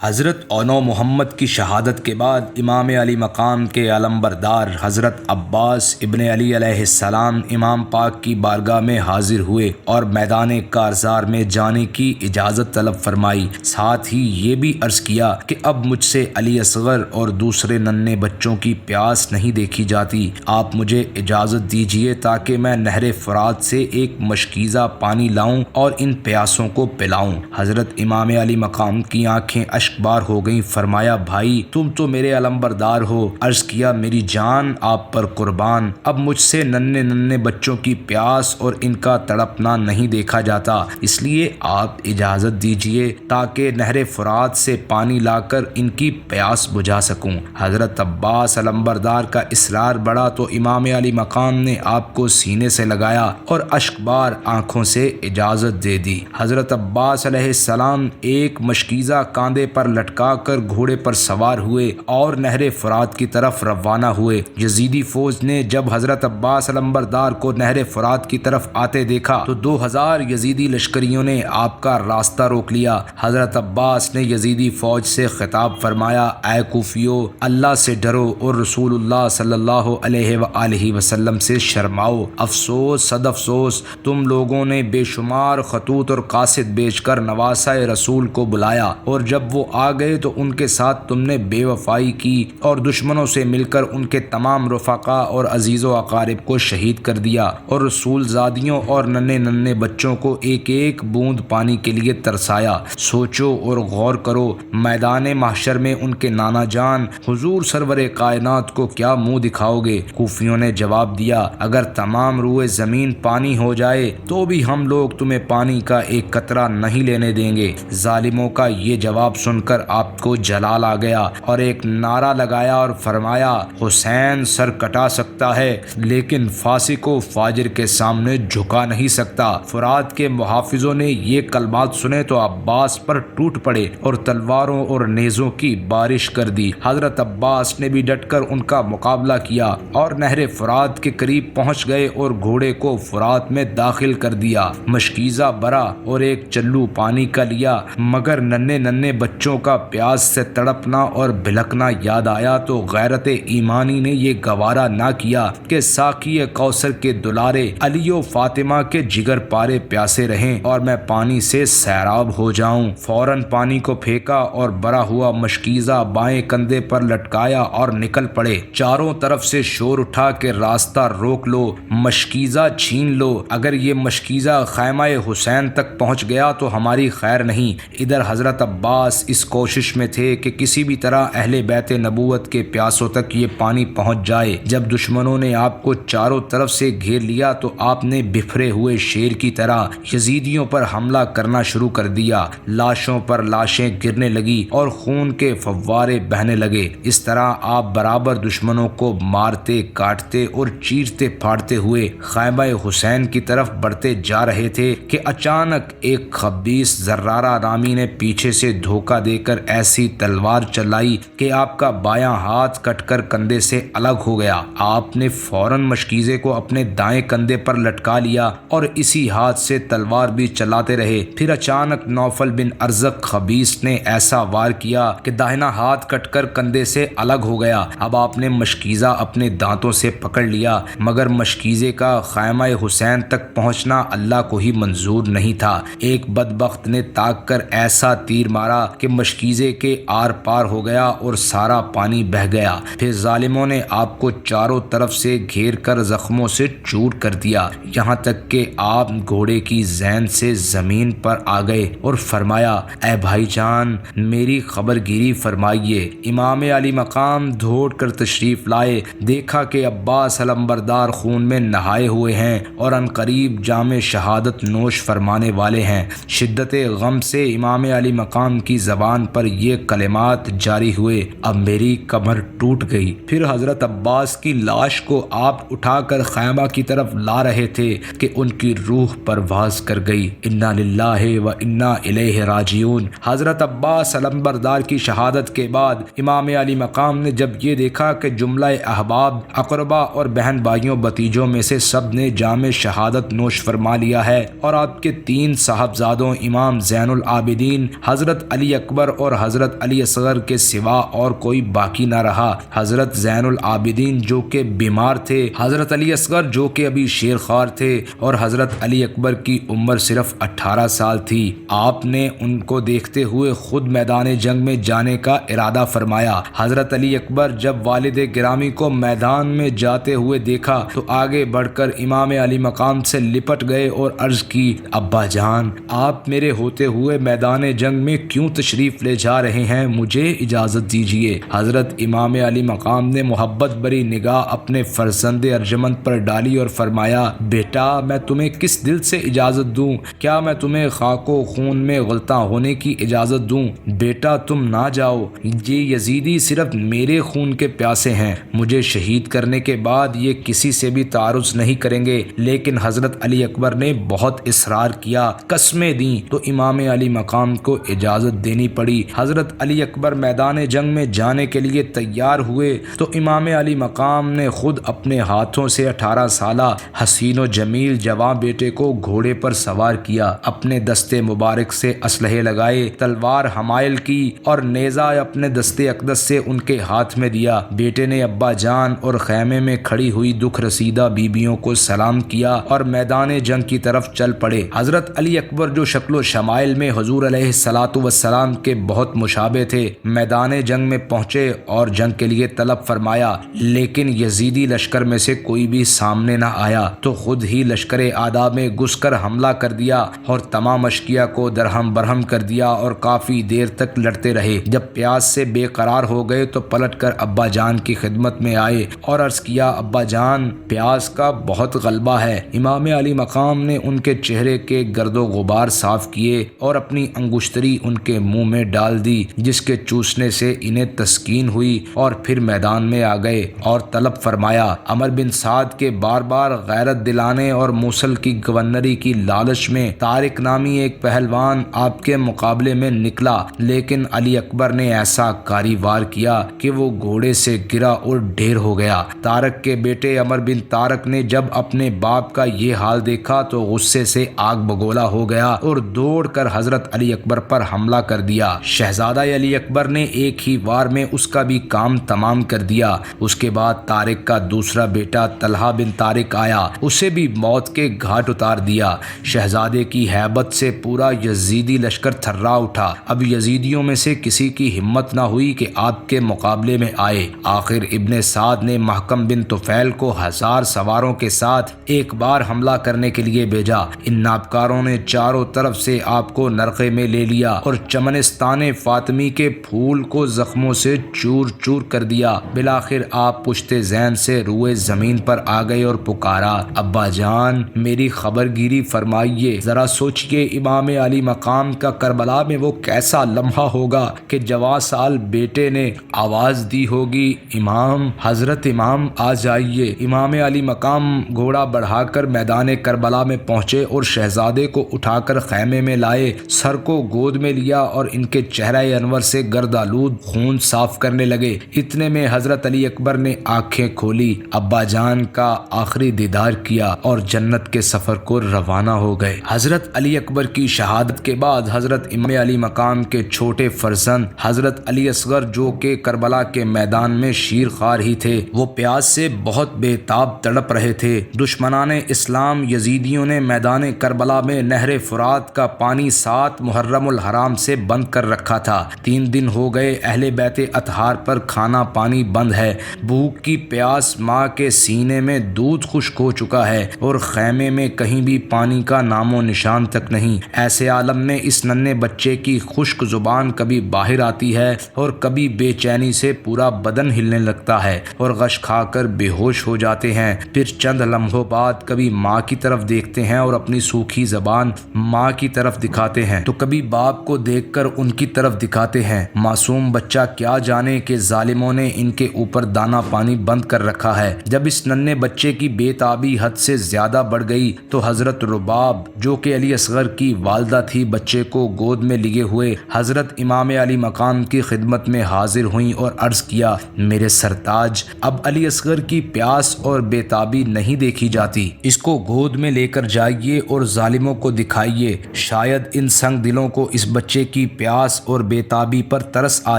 حضرت اونو محمد کی شہادت کے بعد امام علی مقام کے علمبردار حضرت عباس ابن علی علیہ السلام امام پاک کی بارگاہ میں حاضر ہوئے اور میدان کارزار میں جانے کی اجازت طلب فرمائی۔ ساتھ ہی یہ بھی عرض کیا کہ اب مجھ سے علی اصغر اور دوسرے ننھے بچوں کی پیاس نہیں دیکھی جاتی، آپ مجھے اجازت دیجیے تاکہ میں نہر فرات سے ایک مشکیزہ پانی لاؤں اور ان پیاسوں کو پلاؤں۔ حضرت امام علی مقام کی آنکھیں اشکبار ہو گئیں۔ فرمایا، بھائی تم تو میرے علمبردار ہو۔ عرض کیا، میری جان آپ پر قربان، اب مجھ سے ننھے بچوں کی پیاس اور ان کا تڑپنا نہیں دیکھا جاتا، اس لیے آپ اجازت دیجیے تاکہ نہر فرات سے پانی لا کر ان کی پیاس بجھا سکوں۔ حضرت عباس علمبردار کا اصرار بڑھا تو امام علی مقام نے آپ کو سینے سے لگایا اور اشکبار آنکھوں سے اجازت دے دی۔ حضرت عباس علیہ السلام ایک مشکیزہ کاندھے پر لٹکا کر گھوڑے پر سوار ہوئے اور نہر فرات کی طرف روانہ ہوئے۔ یزیدی فوج نے جب حضرت عباس علمبردار کو نہر فرات کی طرف آتے دیکھا تو 2000 یزیدی لشکریوں نے آپ کا راستہ روک لیا۔ حضرت عباس نے یزیدی فوج سے خطاب فرمایا، اے کوفیو، اللہ سے ڈرو اور رسول اللہ صلی اللہ علیہ وآلہ وسلم سے شرماؤ۔ افسوس صد افسوس، تم لوگوں نے بے شمار خطوط اور قاصد بیچ کر نواسۂ رسول کو بلایا، اور جب وہ آ گئے تو ان کے ساتھ تم نے بے وفائی کی اور دشمنوں سے مل کر ان کے تمام رفقا اور عزیز و اقارب کو شہید کر دیا، اور رسول زادیوں اور ننھے بچوں کو ایک ایک بوند پانی کے لیے ترسایا۔ سوچو اور غور کرو، میدان محشر میں ان کے نانا جان حضور سرور کائنات کو کیا منہ دکھاؤ گے؟ کوفیوں نے جواب دیا، اگر تمام روئے زمین پانی ہو جائے تو بھی ہم لوگ تمہیں پانی کا ایک قطرہ نہیں لینے دیں گے۔ ظالموں کا یہ جواب سن کر آپ کو جلال آ گیا اور ایک نعرہ لگایا اور فرمایا، حسین سر کٹا سکتا ہے لیکن فاسق و فاجر کے سامنے جھکا نہیں سکتا۔ فرات کے محافظوں نے یہ کلمات سنے تو عباس پر ٹوٹ پڑے اور تلواروں اور نیزوں کی بارش کر دی۔ حضرت عباس نے بھی ڈٹ کر ان کا مقابلہ کیا اور نہر فرات کے قریب پہنچ گئے اور گھوڑے کو فرات میں داخل کر دیا۔ مشکیزہ برا اور ایک چلو پانی کا لیا، مگر ننھے بچوں کا پیاس سے تڑپنا اور بھلکنا یاد آیا تو غیرت ایمانی نے یہ گوارا نہ کیا کہ ساقی کوثر کے دلارے علی و فاطمہ کے جگر پارے پیاسے رہیں اور میں پانی سے سیراب ہو جاؤں۔ فوراً پانی کو پھینکا اور برا ہوا مشکیزہ بائیں کندھے پر لٹکایا اور نکل پڑے۔ چاروں طرف سے شور اٹھا کہ راستہ روک لو، مشکیزہ چھین لو، اگر یہ مشکیزہ خیمہ حسین تک پہنچ گیا تو ہماری خیر نہیں۔ ادھر حضرت عباس اس کوشش میں تھے کہ کسی بھی طرح اہل بیت نبوت کے پیاسوں تک یہ پانی پہنچ جائے۔ جب دشمنوں نے آپ کو چاروں طرف سے گھیر لیا تو آپ نے بپھرے ہوئے شیر کی طرح یزیدیوں پر حملہ کرنا شروع کر دیا۔ لاشوں پر لاشیں گرنے لگی اور خون کے فوارے بہنے لگے۔ اس طرح آپ برابر دشمنوں کو مارتے کاٹتے اور چیرتے پھاڑتے ہوئے خیمہ حسین کی طرف بڑھتے جا رہے تھے کہ اچانک ایک خبیث زرارہ نامی نے پیچھے سے دھوکہ دے کر ایسی تلوار چلائی کہ آپ کا بایاں ہاتھ کٹ کر کندھے سے الگ ہو گیا۔ آپ نے فوراً مشکیزے کو اپنے دائیں کندھے پر لٹکا لیا اور اسی ہاتھ سے تلوار بھی چلاتے رہے۔ پھر اچانک نوفل بن ارزق خبیث نے ایسا وار کیا کہ داہنا ہاتھ کٹ کر کندھے سے الگ ہو گیا۔ اب آپ نے مشکیزہ اپنے دانتوں سے پکڑ لیا، مگر مشکیزے کا خیمہ حسین تک پہنچنا اللہ کو ہی منظور نہیں تھا۔ ایک بدبخت نے تاک کر ایسا تیر مارا کہ مشکیزے کے آر پار ہو گیا اور سارا پانی بہہ گیا۔ پھر ظالموں نے آپ کو چاروں طرف سے گھیر کر زخموں سے چور کر دیا، یہاں تک کہ آپ گھوڑے کی زین سے زمین پر آ گئے اور فرمایا، اے بھائی جان میری خبر گیری فرمائیے۔ امام علی مقام دوڑ کر تشریف لائے، دیکھا کہ عباس علمبردار خون میں نہائے ہوئے ہیں اور ان قریب جام شہادت نوش فرمانے والے ہیں۔ شدت غم سے امام علی مقام کی زبان پر یہ کلمات جاری ہوئے، اب میری کمر ٹوٹ گئی۔ پھر حضرت عباس کی لاش کو آپ اٹھا کر خیمہ کی طرف لا رہے تھے کہ ان کی روح پرواز کر گئی۔ انا للہ و انا الیہ راجعون۔ حضرت عباس علمبردار کی شہادت کے بعد امام علی مقام نے جب یہ دیکھا کہ جملہ احباب، اقربا اور بہن بھائیوں بتیجوں میں سے سب نے جام شہادت نوش فرما لیا ہے اور آپ کے 3 صاحبزادوں امام زین العابدین حضرت علی اکبر اکبر اور حضرت علی اصغر کے سوا اور کوئی باقی نہ رہا۔ حضرت زین العابدین جو کہ بیمار تھے، حضرت علی اصغر جو کہ ابھی شیر خوار تھے اور حضرت علی اکبر کی عمر صرف 18 سال تھی۔ آپ نے ان کو دیکھتے ہوئے خود میدان جنگ میں جانے کا ارادہ فرمایا۔ حضرت علی اکبر جب والد گرامی کو میدان میں جاتے ہوئے دیکھا تو آگے بڑھ کر امام علی مقام سے لپٹ گئے اور عرض کی، ابا جان، آپ میرے ہوتے ہوئے میدان جنگ میں کیوں تشریف لے جا رہے ہیں؟ مجھے اجازت دیجیے۔ حضرت امام علی مقام نے محبت بری نگاہ اپنے فرزند ارجمند پر ڈالی اور فرمایا، بیٹا، میں تمہیں کس دل سے اجازت دوں؟ کیا میں تمہیں خاک و خون میں غلطاں ہونے کی اجازت دوں؟ بیٹا، تم نہ جاؤ، یہ یزیدی صرف میرے خون کے پیاسے ہیں، مجھے شہید کرنے کے بعد یہ کسی سے بھی تعارض نہیں کریں گے۔ لیکن حضرت علی اکبر نے بہت اصرار کیا، قسمیں دیں، تو امام علی مقام کو اجازت دینی پڑی۔ حضرت علی اکبر میدان جنگ میں جانے کے لیے تیار ہوئے تو امام علی مقام نے خود اپنے ہاتھوں سے 18 سالہ حسین و جمیل جوان بیٹے کو گھوڑے پر سوار کیا، اپنے دستے مبارک سے اسلحے لگائے، تلوار حمائل کی اور نیزہ اپنے دستے اقدس سے ان کے ہاتھ میں دیا۔ بیٹے نے ابا جان اور خیمے میں کھڑی ہوئی دکھ رسیدہ بیبیوں کو سلام کیا اور میدان جنگ کی طرف چل پڑے۔ حضرت علی اکبر جو شکل و شمائل میں حضور علیہ الصلوۃ والسلام کے بہت مشابہ تھے، میدان جنگ میں پہنچے اور جنگ کے لیے طلب فرمایا، لیکن یزیدی لشکر میں سے کوئی بھی سامنے نہ آیا تو خود ہی لشکر اعداء میں گھس کر حملہ کر دیا اور تمام اشقیاء کو درہم برہم کر دیا اور کافی دیر تک لڑتے رہے۔ جب پیاس سے بے قرار ہو گئے تو پلٹ کر ابا جان کی خدمت میں آئے اور عرض کیا، ابا جان، پیاس کا بہت غلبہ ہے۔ امام علی مقام نے ان کے چہرے کے گرد و غبار صاف کیے اور اپنی انگشتری ان کے منہ میں ڈال دی، جس کے چوسنے سے انہیں تسکین ہوئی، اور پھر میدان میں آ گئے اور طلب فرمایا۔ عمر بن سعد کے بار بار غیرت دلانے اور موصل کی گورنری کی لالچ میں طارق نامی ایک پہلوان آپ کے مقابلے میں نکلا، لیکن علی اکبر نے ایسا کاری وار کیا کہ وہ گھوڑے سے گرا اور ڈھیر ہو گیا۔ طارق کے بیٹے عمر بن طارق نے جب اپنے باپ کا یہ حال دیکھا تو غصے سے آگ بگولا ہو گیا اور دوڑ کر حضرت علی اکبر پر حملہ کر دیا۔ شہزادہ علی اکبر نے ایک ہی وار میں اس کا بھی کام تمام کر دیا۔ اس کے بعد طارق کا دوسرا بیٹا طلحہ بن طارق آیا، اسے بھی موت کے گھاٹ اتار دیا۔ شہزادے کی ہیبت سے پورا یزیدی لشکر تھرا اٹھا۔ اب یزیدیوں میں سے کسی کی ہمت نہ ہوئی کہ آپ کے مقابلے میں آئے۔ آخر ابن سعد نے محکم بن طفیل کو 1000 سواروں کے ساتھ ایک بار حملہ کرنے کے لیے بھیجا۔ ان نابکاروں نے چاروں طرف سے آپ کو نرقے میں لے لیا اور چمنستان فاطمی کے پھول کو زخموں سے چور چور کر دیا۔ بالآخر آپ پشت زین سے روئے زمین پر آ گئے اور پکارا، ابا جان، میری خبر گیری فرمائیے۔ ذرا سوچئے امام علی مقام کا کربلا میں وہ کیسا لمحہ ہوگا کہ جوان سال بیٹے نے آواز دی ہوگی، امام، حضرت امام آ جائیے۔ امام علی مقام گھوڑا بڑھا کر میدان کربلا میں پہنچے اور شہزادے کو اٹھا کر خیمے میں لائے، سر کو گود میں لیا اور ان کے چہرہ انور سے گرد آلود خون صاف کرنے لگے۔ اتنے میں حضرت علی اکبر نے آنکھیں کھولی، ابا جان کا آخری دیدار کیا اور جنت کے سفر کو روانہ ہو گئے۔ حضرت علی اکبر کی شہادت کے بعد حضرت امام علی مقام کے چھوٹے فرزند حضرت علی اصغر جو کہ کربلا کے میدان میں شیر خوار ہی تھے، وہ پیاس سے بہت بے تاب تڑپ رہے تھے۔ دشمنان اسلام یزیدیوں نے میدان کربلا میں نہر فرات کا پانی 7 محرم الحرام سے بند کر رکھا تھا۔ 3 دن ہو گئے اہل بیت اطہار پر کھانا پانی بند ہے، بھوک کی پیاس ماں کے سینے میں دودھ خشک ہو چکا ہے اور خیمے میں کہیں بھی پانی کا نام و نشان تک نہیں۔ ایسے عالم میں اس ننھے بچے کی خشک زبان کبھی باہر آتی ہے اور کبھی بے چینی سے پورا بدن ہلنے لگتا ہے اور غش کھا کر بے ہوش ہو جاتے ہیں۔ پھر چند لمحوں بعد کبھی ماں کی طرف دیکھتے ہیں اور اپنی سوکھی زبان ماں کی طرف دکھاتے ہیں تو کبھی باپ کو دیکھ کر ان کی طرف دکھاتے ہیں۔ معصوم بچہ کیا جانے کہ ظالموں نے ان کے اوپر دانا پانی بند کر رکھا ہے۔ جب اس ننھے بچے کی بے تابی حد سے زیادہ بڑھ گئی تو حضرت رباب جو کہ علی اصغر کی والدہ تھی، بچے کو گود میں لیے ہوئے حضرت امام علی مقام کی خدمت میں حاضر ہوئیں اور عرض کیا، میرے سرتاج، اب علی اصغر کی پیاس اور بے تابی نہیں دیکھی جاتی، اس کو گود میں لے کر جائیے اور ظالموں کو دکھائیے، شاید ان سنگ دلوں کو اس بچے کی پیاس اور بےتابی پر ترس آ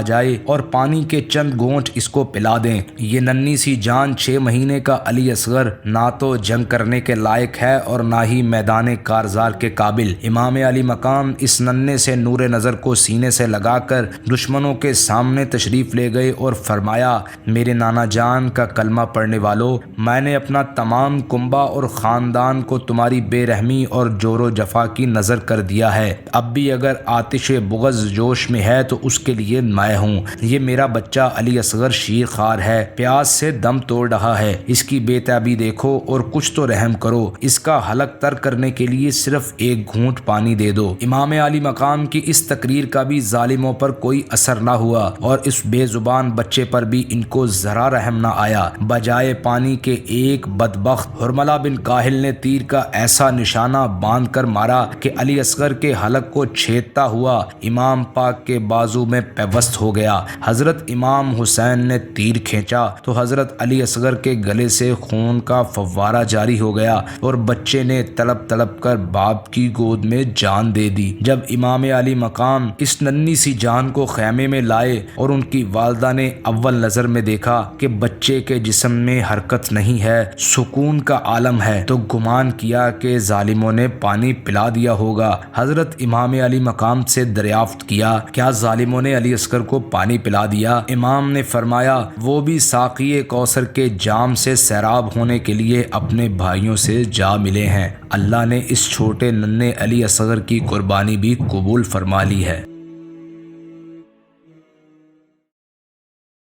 جائے اور پانی کے چند گھونٹ اس کو پلا دیں۔ یہ ننھی سی جان 6 مہینے کا علی اصغر نہ تو جنگ کرنے کے لائق ہے اور نہ ہی میدان کارزار کے قابل۔ امام علی مقام اس ننھے سے نور نظر کو سینے سے لگا کر دشمنوں کے سامنے تشریف لے گئے اور فرمایا، میرے نانا جان کا کلمہ پڑھنے والوں، میں نے اپنا تمام کنبہ اور خاندان کو تمہاری بے رحمی اور جور و جفا کی نظر کر دیا ہے۔ اب بھی اگر آتش بغض جوش میں ہے تو اس کے لیے میں ہوں۔ یہ میرا بچہ علی اصغر شیر خوار ہے، پیاس سے دم توڑ رہا ہے، اس کی بے تابی دیکھو اور کچھ تو رحم کرو، اس کا حلق تر کرنے کے لیے صرف ایک گھونٹ پانی دے دو۔ امام علی مقام کی اس تقریر کا بھی ظالموں پر کوئی اثر نہ ہوا اور اس بے زبان بچے پر بھی ان کو ذرا رحم نہ آیا۔ بجائے پانی کے ایک بدبخت حرملہ بن کاہل نے تیر کا ایسا نشانہ باندھ کر مارا کہ علی اصغر کے حلق کو چھیدتا ہوا امام پاک کے بازو میں پیوست ہو گیا۔ حضرت امام حسین نے تیر کھینچا تو حضرت علی اصغر کے گلے سے خون کا فوارہ جاری ہو گیا اور بچے نے تڑپ تڑپ کر باپ کی گود میں جان دے دی۔ جب امام علی مقام اس ننھی سی جان کو خیمے میں لائے اور ان کی والدہ نے اول نظر میں دیکھا کہ بچے کے جسم میں حرکت نہیں ہے، سکون کا عالم ہے، تو گمان کیا کہ ظالموں نے پانی پلا دیا ہوگا۔ حضرت امام علی مقام سے دریافت کیا، کیا ظالموں نے علی اصغر کو پانی پلا دیا؟ امام نے فرمایا، وہ بھی ساقی کوثر کے جام سے سیراب ہونے کے لیے اپنے بھائیوں سے جا ملے ہیں۔ اللہ نے اس چھوٹے ننھے علی اصغر کی قربانی بھی قبول فرما لی ہے۔